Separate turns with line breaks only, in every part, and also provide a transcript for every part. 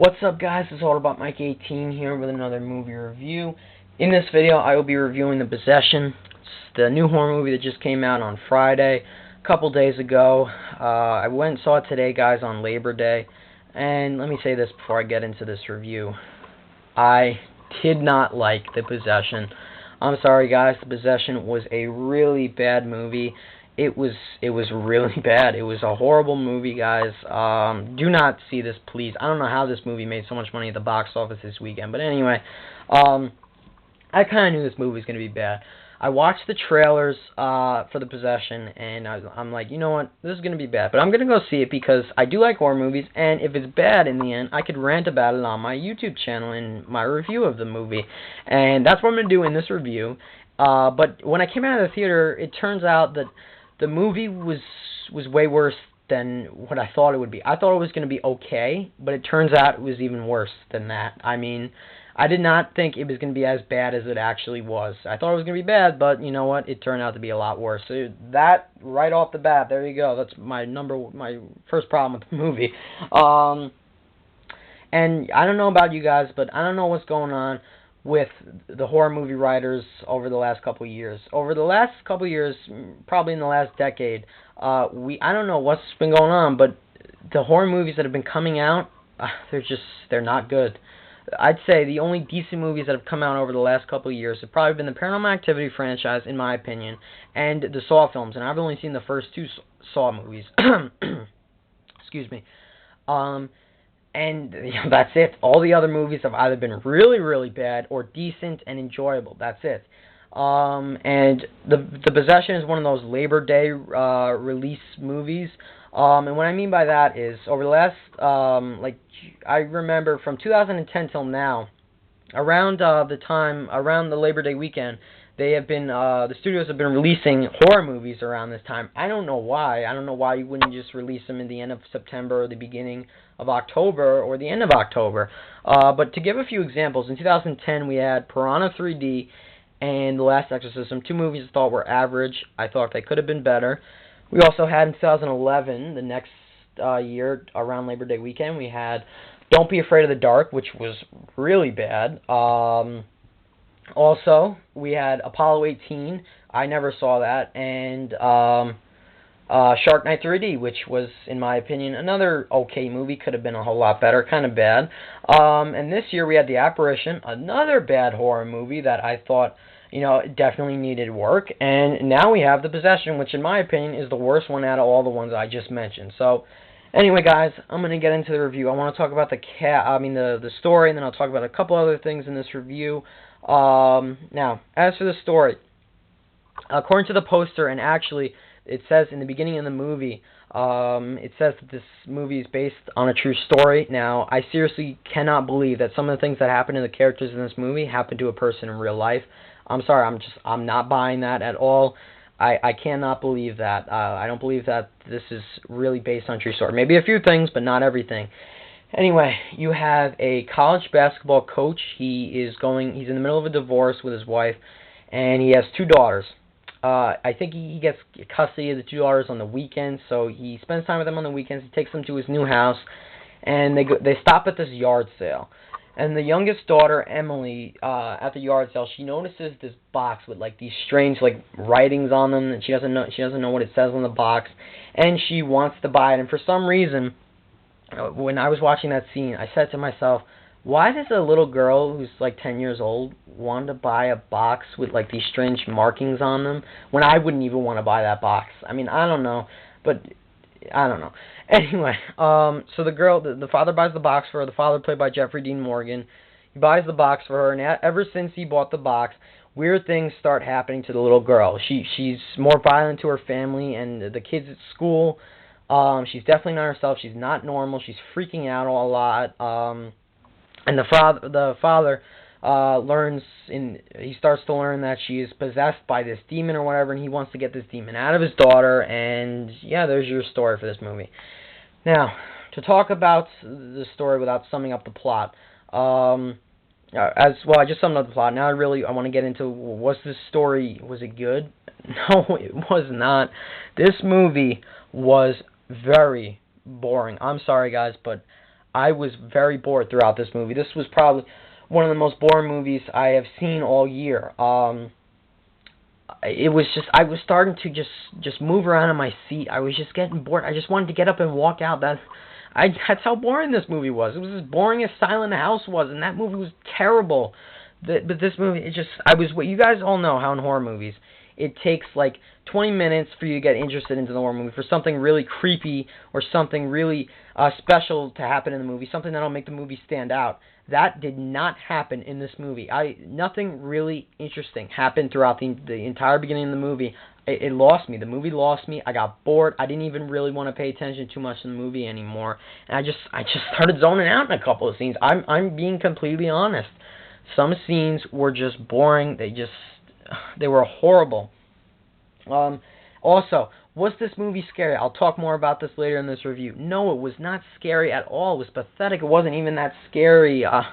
What's up, guys? It's all about Mike 18 here with another movie review. In this video, I will be reviewing The Possession. It's the new horror movie that just came out on Friday, a couple days ago. I went and saw it today, guys, on Labor Day. And let me say this before I get into this review. I did not like The Possession. I'm sorry, guys. The Possession was a really bad movie. It was really bad. It was a horrible movie, guys. Do not see this, please. I don't know how this movie made so much money at the box office this weekend. But anyway, I kind of knew this movie was going to be bad. I watched the trailers for The Possession, and I'm like, you know what? This is going to be bad. But I'm going to go see it because I do like horror movies, and if it's bad in the end, I could rant about it on my YouTube channel in my review of the movie. And that's what I'm going to do in this review. But when I came out of the theater, it turns out that the movie was way worse than what I thought it would be. I thought it was going to be okay, but it turns out it was even worse than that. I mean, I did not think it was going to be as bad as it actually was. I thought it was going to be bad, but you know what? It turned out to be a lot worse. So that, right off the bat, there you go. That's my first problem with the movie. And I don't know about you guys, but I don't know what's going on with the horror movie writers over the last couple of years. Over the last couple of years, probably in the last decade, I don't know what's been going on, but the horror movies that have been coming out, they're not good. I'd say the only decent movies that have come out over the last couple of years have probably been the Paranormal Activity franchise, in my opinion, and the Saw films, and I've only seen the first two Saw movies. Excuse me. And that's it. All the other movies have either been really, really bad or decent and enjoyable. That's it. And the Possession is one of those Labor Day release movies. And what I mean by that is over the last, I remember from 2010 till now, around the Labor Day weekend, they have been, the studios have been releasing horror movies around this time. I don't know why. I don't know why you wouldn't just release them in the end of September or the beginning of October or the end of October. But to give a few examples, in 2010 we had Piranha 3D and The Last Exorcism, two movies I thought were average. I thought they could have been better. We also had in 2011, the next year, around Labor Day weekend, we had Don't Be Afraid of the Dark, which was really bad. Also, we had Apollo 18. I never saw that. And Shark Night 3D, which was, in my opinion, another okay movie. Could have been a whole lot better. Kind of bad. And this year we had The Apparition, another bad horror movie that I thought, definitely needed work. And now we have The Possession, which, in my opinion, is the worst one out of all the ones I just mentioned. So, anyway, guys, I'm going to get into the review. I want to talk about the story, and then I'll talk about a couple other things in this review. Now, as for the story, according to the poster, and actually, it says in the beginning of the movie, it says that this movie is based on a true story. Now, I seriously cannot believe that some of the things that happen to the characters in this movie happen to a person in real life. I'm sorry, I'm not buying that at all. I cannot believe that. I don't believe that this is really based on true story. Maybe a few things, but not everything. Anyway, you have a college basketball coach. He's in the middle of a divorce with his wife, and he has two daughters. I think he gets custody of the two daughters on the weekends, so he spends time with them on the weekends. He takes them to his new house, and they stop at this yard sale. And the youngest daughter, Emily, at the yard sale, she notices this box with these strange writings on them, and she doesn't know what it says on the box, and she wants to buy it. And for some reason, when I was watching that scene, I said to myself, why does a little girl who's 10 years old want to buy a box with these strange markings on them when I wouldn't even want to buy that box? I mean, I don't know, but I don't know. Anyway, so the father buys the box for her. The father, played by Jeffrey Dean Morgan, he buys the box for her, and ever since he bought the box, weird things start happening to the little girl. She's more violent to her family and the kids at school. She's definitely not herself. She's not normal. She's freaking out a lot. And the father he starts to learn that she is possessed by this demon or whatever, and he wants to get this demon out of his daughter. And yeah, there's your story for this movie. Now, to talk about the story without summing up the plot, I just summed up the plot. Now I want to get into, was it good? No, it was not. This movie was very boring. I'm sorry, guys, but I was very bored throughout this movie. This was probably one of the most boring movies I have seen all year. It was just, I was starting to just move around in my seat. I was just getting bored. I just wanted to get up and walk out. That's how boring this movie was. It was as boring as Silent House was, and that movie was terrible. But this movie, what you guys all know how in horror movies, it takes like 20 minutes for you to get interested into the horror movie, for something really creepy or something really special to happen in the movie, something that'll make the movie stand out. That did not happen in this movie. Nothing really interesting happened throughout the entire beginning of the movie. It lost me. The movie lost me. I got bored. I didn't even really want to pay attention too much to the movie anymore. And I just started zoning out in a couple of scenes. I'm being completely honest. Some scenes were just boring. They were horrible. Also, was this movie scary? I'll talk more about this later in this review. No, it was not scary at all. It was pathetic. It wasn't even that scary. I'll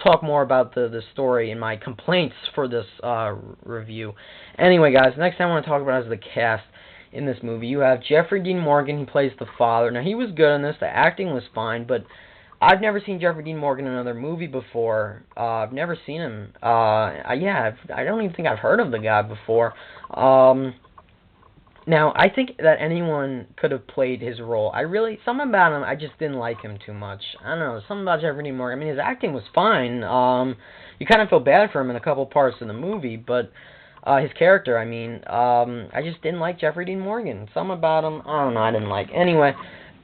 talk more about the story and my complaints for this review. Anyway, guys, next thing I want to talk about is the cast in this movie. You have Jeffrey Dean Morgan. He plays the father. Now, he was good in this. The acting was fine, but I've never seen Jeffrey Dean Morgan in another movie before. I've never seen him. I don't even think I've heard of the guy before. Now, I think that anyone could have played his role. Something about him, I just didn't like him too much. I don't know, something about Jeffrey Dean Morgan. I mean, his acting was fine. You kind of feel bad for him in a couple parts of the movie, but his character, I just didn't like Jeffrey Dean Morgan. Something about him, I don't know, I didn't like. Anyway,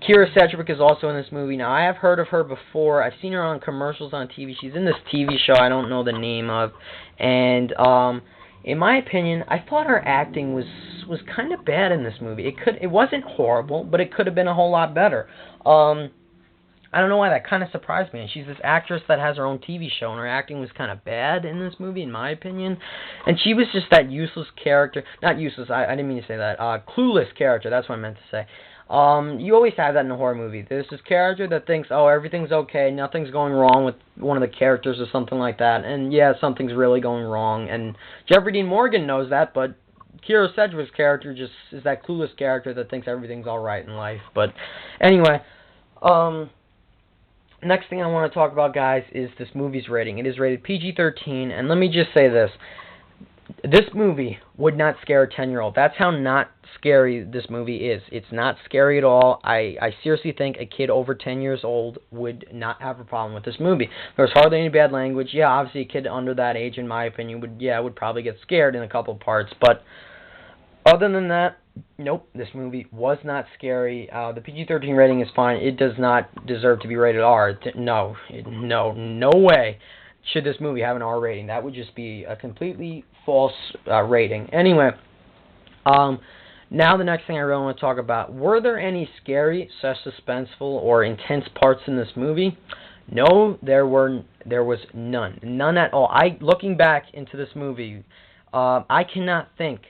Kyra Sedgwick is also in this movie. Now, I have heard of her before. I've seen her on commercials on TV. She's in this TV show I don't know the name of. And, in my opinion, I thought her acting was kind of bad in this movie. It wasn't horrible, but it could have been a whole lot better. I don't know why that kind of surprised me. She's this actress that has her own TV show, and her acting was kind of bad in this movie, in my opinion. And she was just that useless character. Not useless, I didn't mean to say that. Clueless character, that's what I meant to say. You always have that in a horror movie. There's this character that thinks, oh, everything's okay, nothing's going wrong with one of the characters or something like that. And yeah, something's really going wrong. And Jeffrey Dean Morgan knows that, but Kyra Sedgwick's character just is that clueless character that thinks everything's alright in life. But anyway, next thing I want to talk about, guys, is this movie's rating. It is rated PG-13, and let me just say this. This movie would not scare a 10-year-old. That's how not scary this movie is. It's not scary at all. I seriously think a kid over 10 years old would not have a problem with this movie. There's hardly any bad language. Yeah, obviously a kid under that age, in my opinion, would probably get scared in a couple parts. But other than that, nope, this movie was not scary. The PG-13 rating is fine. It does not deserve to be rated R. No way should this movie have an R rating. That would just be a completely false rating. Anyway, now the next thing I really want to talk about, were there any scary, suspenseful, or intense parts in this movie? No, there was none. None at all. Looking back into this movie, I cannot think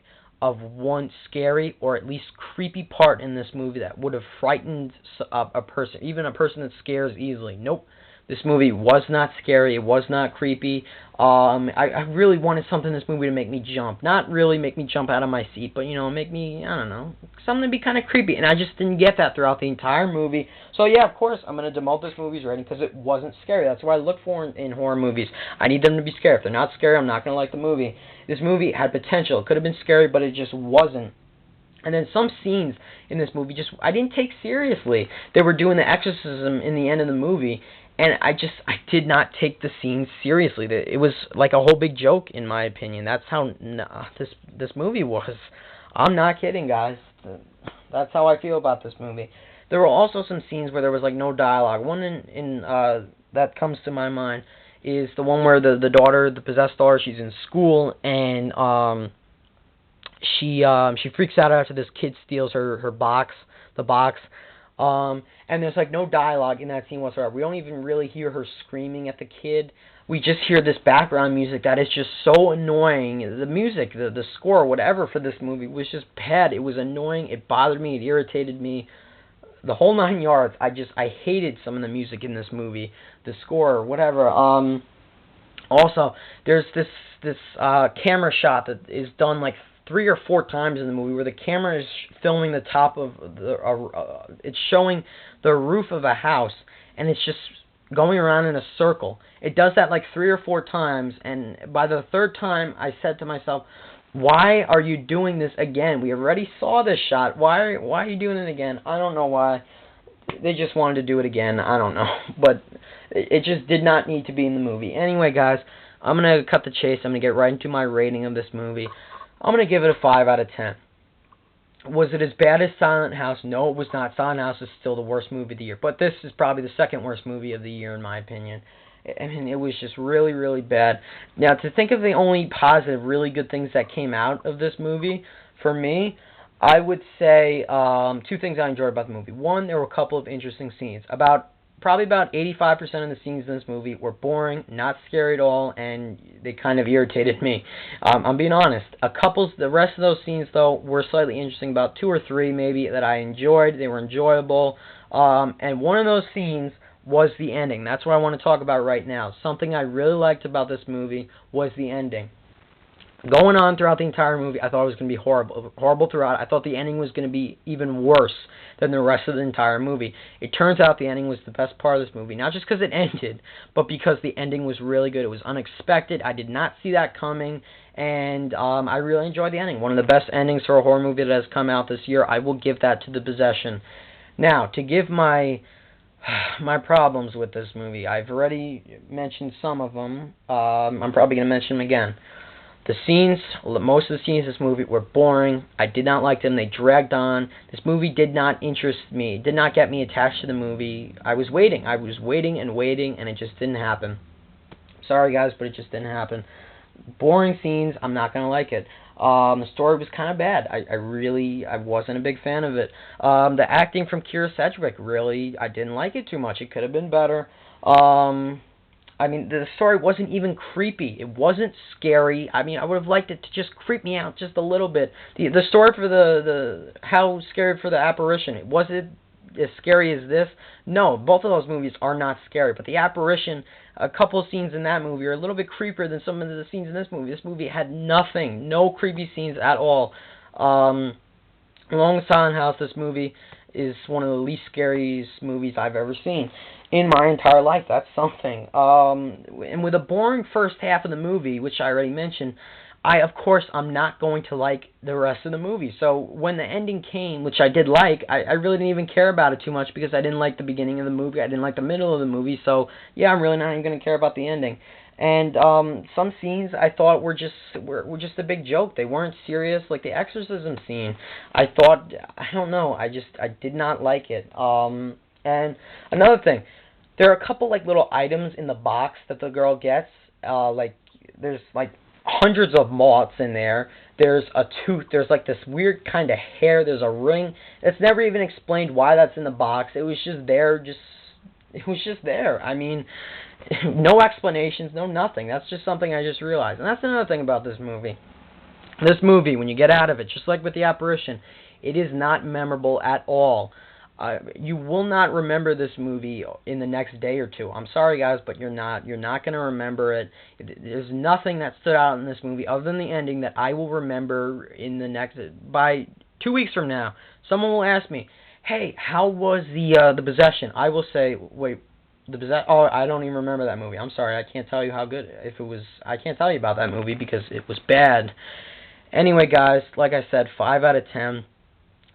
of one scary or at least creepy part in this movie that would have frightened a person, even a person that scares easily. Nope. This movie was not scary. It was not creepy. I really wanted something in this movie to make me jump. Not really make me jump out of my seat, but, make me, I don't know, something to be kind of creepy. And I just didn't get that throughout the entire movie. So, yeah, of course, I'm going to demote this movie's rating because it wasn't scary. That's what I look for in horror movies. I need them to be scary. If they're not scary, I'm not going to like the movie. This movie had potential. It could have been scary, but it just wasn't. And then some scenes in this movie I didn't take seriously. They were doing the exorcism in the end of the movie, and I did not take the scene seriously. It was like a whole big joke, in my opinion. That's how this movie was. I'm not kidding, guys. That's how I feel about this movie. There were also some scenes where there was like no dialogue. One that comes to my mind is the one where the daughter, the possessed daughter, she's in school, and she freaks out after this kid steals the box. And there's like no dialogue in that scene whatsoever. We don't even really hear her screaming at the kid. We just hear this background music that is just so annoying. The music, the score, whatever for this movie was just bad. It was annoying. It bothered me. It irritated me. The whole 9 yards. I hated some of the music in this movie. The score, whatever. Also, there's this camera shot that is done like 3 or 4 times in the movie where the camera is filming the top of the it's showing the roof of a house, and it's just going around in a circle. It does that like 3 or 4 times, and by the third time I said to myself, why are you doing this again? We already saw this shot. Why are you doing it again? I don't know why. They just wanted to do it again. I don't know. But it just did not need to be in the movie. Anyway, guys, I'm going to cut the chase. I'm going to get right into my rating of this movie. I'm going to give it a 5 out of 10. Was it as bad as Silent House? No, it was not. Silent House is still the worst movie of the year. But this is probably the second worst movie of the year, in my opinion. I mean, it was just really, really bad. Now, to think of the only positive, really good things that came out of this movie, for me, I would say 2 things I enjoyed about the movie. One, there were a couple of interesting scenes. Probably about 85% of the scenes in this movie were boring, not scary at all, and they kind of irritated me. I'm being honest. The rest of those scenes, though, were slightly interesting. About 2 or 3, maybe, that I enjoyed. They were enjoyable. And one of those scenes was the ending. That's what I want to talk about right now. Something I really liked about this movie was the ending. Going on throughout the entire movie, I thought it was going to be horrible throughout. I thought the ending was going to be even worse than the rest of the entire movie. It turns out the ending was the best part of this movie, not just because it ended, but because the ending was really good. It was unexpected. I did not see that coming, and I really enjoyed the ending. One of the best endings for a horror movie that has come out this year. I will give that to The Possession. Now, to give my problems with this movie, I've already mentioned some of them. I'm probably going to mention them again. Most of the scenes in this movie were boring. I did not like them. They dragged on. This movie did not interest me. It did not get me attached to the movie. I was waiting, and waiting, and it just didn't happen. Sorry, guys, but it just didn't happen. Boring scenes, I'm not going to like it. The story was kind of bad. I wasn't a big fan of it. The acting from Kyra Sedgwick, really, I didn't like it too much. It could have been better. I mean, the story wasn't even creepy. It wasn't scary. I mean, I would have liked it to just creep me out just a little bit. The story for how scary for the apparition, was it as scary as this? No, both of those movies are not scary. But the apparition, a couple of scenes in that movie are a little bit creepier than some of the scenes in this movie. This movie had nothing, no creepy scenes at all. Along with Silent House, this movie is one of the least scariest movies I've ever seen in my entire life. That's something. And with a boring first half of the movie, which I already mentioned, I'm not going to like the rest of the movie. So when the ending came, which I did like, I really didn't even care about it too much because I didn't like the beginning of the movie. I didn't like the middle of the movie. So yeah, I'm really not even going to care about the ending. And some scenes I thought were just a big joke. They weren't serious, like the exorcism scene. I don't know. I did not like it. And another thing, there are a couple like little items in the box that the girl gets. There's like hundreds of moths in there. There's a tooth. There's like this weird kind of hair. There's a ring. It's never even explained why that's in the box. It was just there. It was just there. I mean, no explanations, no nothing. That's just something I just realized. And that's another thing about this movie. This movie, when you get out of it, just like with the apparition, it is not memorable at all. You will not remember this movie in the next day or two. I'm sorry, guys, but you're not going to remember it. There's nothing that stood out in this movie other than the ending that I will remember by 2 weeks from now. Someone will ask me, "Hey, how was the Possession?" I will say, "Wait, the Possession? Oh, I don't even remember that movie. I'm sorry, I can't tell you how good. I can't tell you about that movie because it was bad." Anyway, guys, like I said, 5 out of 10.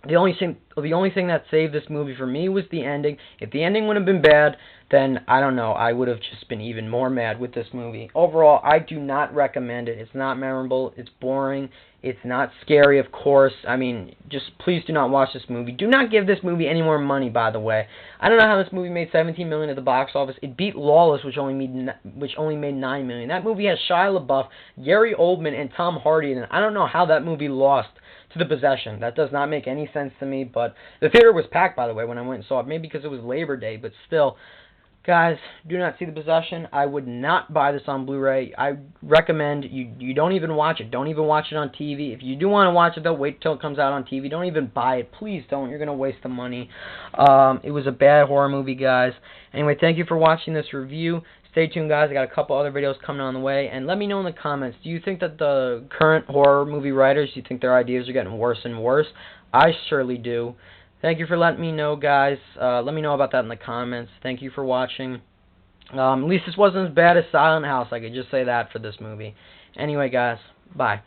The only thing that saved this movie for me was the ending. If the ending would have been bad, then I don't know. I would have just been even more mad with this movie. Overall, I do not recommend it. It's not memorable. It's boring. It's not scary, of course. I mean, just please do not watch this movie. Do not give this movie any more money, by the way. I don't know how this movie made $17 million at the box office. It beat Lawless, which only made $9 million. That movie has Shia LaBeouf, Gary Oldman, and Tom Hardy in it. I don't know how that movie lost to The Possession. That does not make any sense to me, but the theater was packed, by the way, when I went and saw it. Maybe because it was Labor Day, but still. Guys, do not see The Possession. I would not buy this on Blu-ray. I recommend you don't even watch it. Don't even watch it on TV. If you do want to watch it, though, wait till it comes out on TV. Don't even buy it. Please don't. You're going to waste the money. It was a bad horror movie, guys. Anyway, thank you for watching this review. Stay tuned, guys. I got a couple other videos coming on the way. And let me know in the comments, do you think that the current horror movie writers, do you think their ideas are getting worse and worse? I surely do. Thank you for letting me know, guys. Let me know about that in the comments. Thank you for watching. At least this wasn't as bad as Silent House. I could just say that for this movie. Anyway, guys, bye.